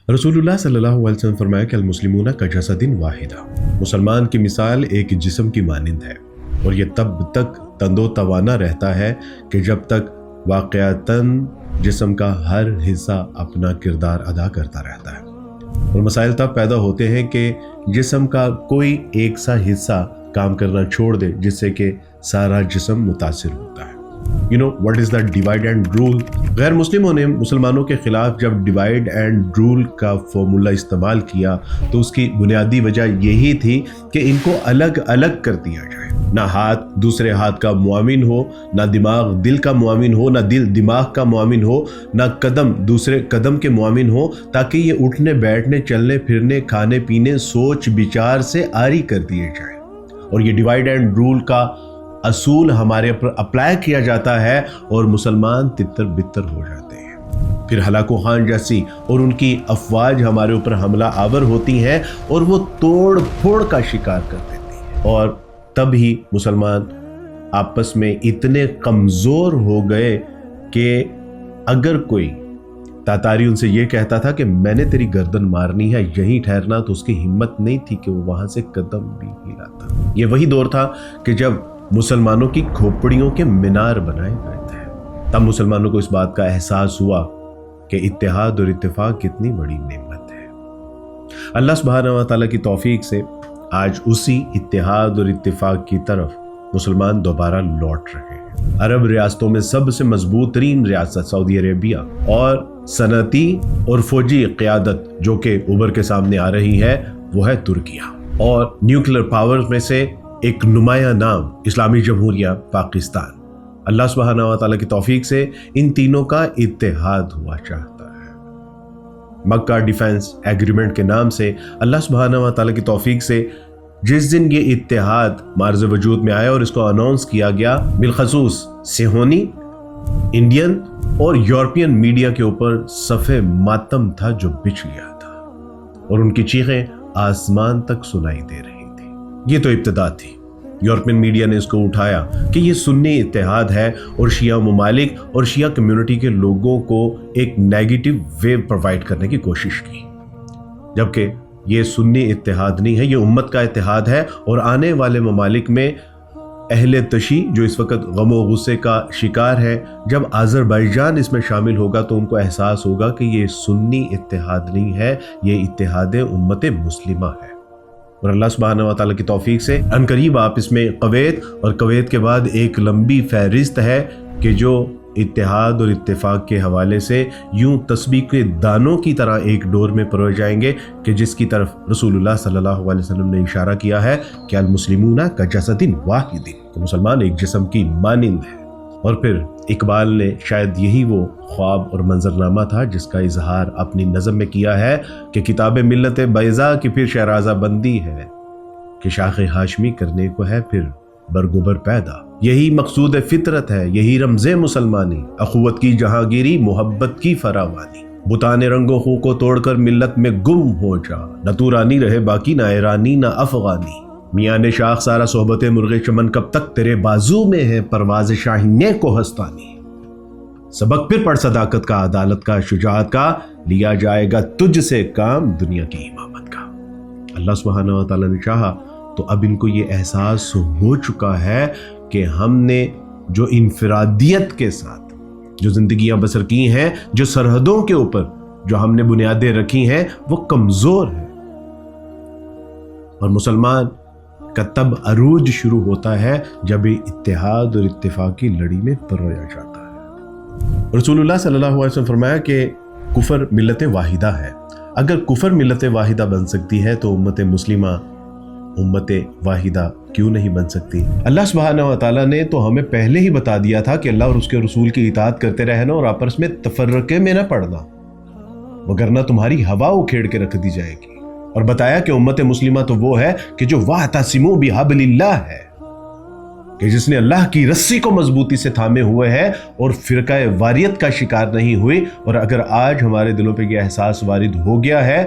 रसूलुल्लाह सल्लल्लाहु अलैहि वसल्लम फरमाया कि अल-मुस्लिमूना कजसदिन वाहिदा, मुसलमान की मिसाल एक जिस्म की मानिंद है और ये तब तक तंदो तवाना रहता है कि जब तक वाक़यातन जिस्म का हर हिस्सा अपना किरदार अदा करता रहता है। और मसाइल तब पैदा होते हैं कि जिस्म का कोई एक सा हिस्सा काम करना छोड़ दे जिससे कि सारा जिस्म मुतासिर होता है। You know what is the divide and rule. गैर मुस्लिमों ने मुसलमानों के खिलाफ जब डिवाइड एंड रूल का फॉर्मूला इस्तेमाल किया तो उसकी बुनियादी वजह यही थी कि इनको अलग अलग कर दिया जाए। ना हाथ दूसरे हाथ का मुआविन हो, ना दिमाग दिल का मुआविन हो, ना दिल दिमाग का मुआविन हो, ना कदम दूसरे कदम के मुआविन हो, ताकि ये उठने बैठने चलने फिरने खाने पीने सोच विचार से आरी कर दिए जाए। और ये डिवाइड एंड रूल का असूल हमारे ऊपर अप्लाई किया जाता है और मुसलमान तितर बितर हो जाते हैं। फिर हलाको खान जैसी और उनकी अफवाज हमारे ऊपर हमला आवर होती हैं और वो तोड़ फोड़ का शिकार कर देती हैं। और तब ही मुसलमान आपस में इतने कमज़ोर हो गए कि अगर कोई तातारी उनसे ये कहता था कि मैंने तेरी गर्दन मारनी है, यहीं ठहरना, तो उसकी हिम्मत नहीं थी कि वो वहाँ से कदम भी हिलाता। ये वही दौर था कि जब मुसलमानों की खोपड़ियों के मीनार बनाए गए थे। तब मुसलमानों को इस बात का एहसास हुआ कि इत्तेहाद और इत्तेफाक कितनी बड़ी नेमत है। अल्लाह सुब्हानहू व तआला की तौफीक से आज उसी इत्तेहाद और इत्तेफाक की तरफ मुसलमान दोबारा लौट रहे हैं। अरब रियासतों में सबसे मजबूत तरीन रियासत सऊदी अरेबिया और सनती और फौजी क़यादत जो कि उभर के सामने आ रही है वो है तुर्किया। और न्यूक्लियर पावर में से एक नुमाया नाम इस्लामी जमहूरिया पाकिस्तान। अल्लाह सुब्हानहू व तआला की तौफीक से इन तीनों का इत्तेहाद हुआ चाहता है। मक्का डिफेंस एग्रीमेंट के नाम से अल्लाह सुब्हानहू व तआला की तौफीक से जिस दिन ये इत्तेहाद मार्ज़ वजूद में आया और इसको अनाउंस किया गया, बिलखसूस सिहोनी, इंडियन और यूरोपियन मीडिया के ऊपर सफ़े मातम था जो बिछ गया था और उनकी चीखें आसमान तक सुनाई दे रही थी। ये तो इब्तिदा थी। यूरोपियन मीडिया ने इसको उठाया कि ये सुन्नी इत्तेहाद है और शिया ममालिक और शिया कम्युनिटी के लोगों को एक नेगेटिव वेव प्रोवाइड करने की कोशिश की, जबकि ये सुन्नी इत्तेहाद नहीं है, ये उम्मत का इत्तेहाद है। और आने वाले ममालिक में अहले तशी जो इस वक्त गम और गुस्से का शिकार है, जब आज़रबाईजान इसमें शामिल होगा तो उनको एहसास होगा कि ये सुन्नी इत्तेहाद नहीं है, ये इत्तेहाद उम्मत मुस्लिमा है। और अल्लाह सुब्हानहू व तआला की तौफीक से अनकरीब आप इसमें कवैत और कवैत के बाद एक लंबी फहरिस्त है कि जो इत्तेहाद और इत्तेफाक के हवाले से यूं तस्बीह के दानों की तरह एक डोर में परोए जाएंगे कि जिसकी तरफ रसूलुल्लाह सल्लल्लाहु अलैहि वसल्लम ने इशारा किया है कि अल मुस्लिमूना कजसदिन वाहिदिन, तो मुसलमान एक जिस्म की मानिंद है। और फिर इकबाल ने शायद यही वो ख्वाब और मंजरनामा था जिसका इजहार अपनी नज़म में किया है कि किताब मिल्लत बैज़ा की फिर शहराजा बंदी है कि शाख हाशमी करने को है फिर बरगुबर पैदा। यही मकसूद फितरत है, यही रमज़े मुसलमानी, अखुवत की जहांगीरी, मोहब्बत की फरावानी। बुताने रंगो खू को तोड़कर मिल्लत में गुम हो जा, न तू रानी रहे बाकी, ना ईरानी ना अफगानी। मियाँ ने शाख सारा सोहबत मुर्गे चमन, कब तक तेरे बाजू में है परवाज़ शाहीने को हस्तानी। सबक फिर पढ़ सदाकत का, अदालत का, शुजाअत का, लिया जाएगा तुझसे काम दुनिया की इमामत का। अल्लाह सुब्हानहू व तआला ने चाहा तो अब इनको ये एहसास हो चुका है कि हमने जो इनफरादियत के साथ जो जिंदगियां बसर की हैं, जो सरहदों के ऊपर जो हमने बुनियादें रखी हैं, वो कमजोर है। और मुसलमान का तब अरूज शुरू होता है जब इत्तेहाद और इत्तेफाक की लड़ी में परोया जाता है। रसूलुल्लाह सल्लल्लाहु अलैहि वसल्लम फरमाया कि कुफर मिल्लत वाहिदा है। अगर कुफर मिल्लत वाहिदा बन सकती है तो उम्मत मुस्लिमा उम्मत वाहिदा क्यों नहीं बन सकती। अल्लाह सुब्हानहू व तआला ने तो हमें पहले ही बता दिया था कि अल्लाह और उसके रसूल की इताअत करते रहना और आपस में तफर्रके में न पड़ना, वगरना तुम्हारी हवा उखेड़ के रख दी जाएगी। और बताया कि उम्मत मुस्लिमा तो वो है कि जो वातसिमू बिहब्लिल्लाह है, कि जिसने अल्लाह की रस्सी को मजबूती से थामे हुए है और फिरका वारियत का शिकार नहीं हुई। और अगर आज हमारे दिलों पे यह एहसास वारिद हो गया है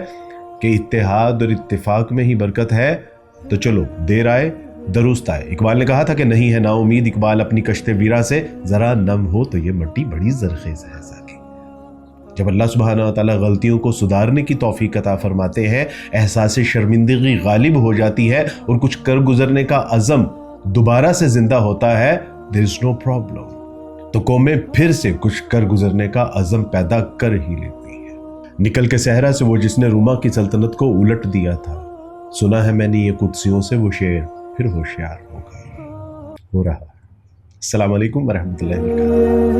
कि इत्तेहाद और इत्तेफाक में ही बरकत है, तो चलो देर आए दुरुस्त आए। इकबाल ने कहा था कि नहीं है नाउमीद इकबाल अपनी कश्ते वीरा से, जरा नम हो तो ये मट्टी बड़ी जरखेज है। جب اللہ سبحانہ و تعالیٰ غلطیوں کو سدھارنے کی توفیق عطا فرماتے ہیں، احساس شرمندگی غالب ہو جاتی ہے اور کچھ کر گزرنے کا عزم دوبارہ سے زندہ ہوتا ہے، there is no problem، تو قومیں پھر سے کچھ کر گزرنے کا عزم پیدا کر ہی لیتی ہیں۔ نکل کے صحرا سے وہ جس نے روما کی سلطنت کو الٹ دیا تھا، سنا ہے میں نے یہ قدسیوں سے وہ شعر پھر ہوشیار ہو گئے، ہو رہا۔ السلام علیکم ورحمۃ اللہ وبرکاتہ۔